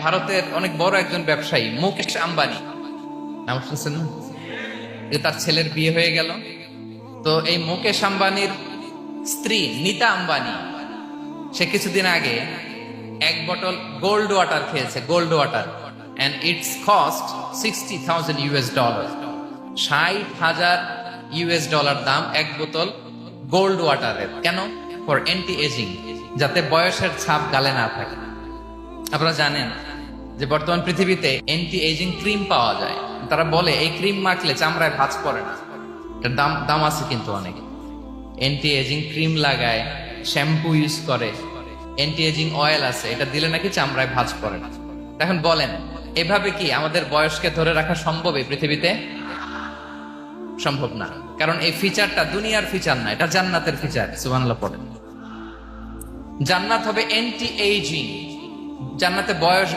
ভারতের অনেক বড় একজন ব্যবসায়ী মুকেশ আম্বানি, নাম শুনছেন না? যে তার ছেলের বিয়ে হয়ে গেল। তো এই মুকেশ আম্বানির স্ত্রী নীতা আম্বানি, সে কিছুদিন আগে এক বোতল গোল্ড ওয়াটার খেয়েছে, gold water, and it's cost $60,000। $60,000 দাম এক বোতল গোল্ড ওয়াটারের। কেন? ফর অ্যান্টি এজিং, যাতে বয়সের ছাপ গালে না থাকে। আপনারা জানেন যে বর্তমান পৃথিবীতে অ্যান্টি এজিং ক্রিম পাওয়া যায়। তারা বলে এই ক্রিম মাখলে চামড়ায় ভাঁজ পড়ে না। এটার দাম দাম আছে কিন্তু অনেক। অ্যান্টি এজিং ক্রিম লাগায়, শ্যাম্পু ইউজ করে, অ্যান্টি এজিং অয়েল আছে, এটা দিলে নাকি চামড়ায় ভাঁজ পড়ে না। এখন বলেন, এভাবে কি আমাদের বয়সকে ধরে রাখা সম্ভব এই পৃথিবীতে? সম্ভব না। কারণ এই ফিচারটা দুনিয়ার ফিচার না, এটা জান্নাতের ফিচার। সুবহানাল্লাহ পড়েন। জান্নাত হবে অ্যান্টি এজিং। জান্নাতে বয়স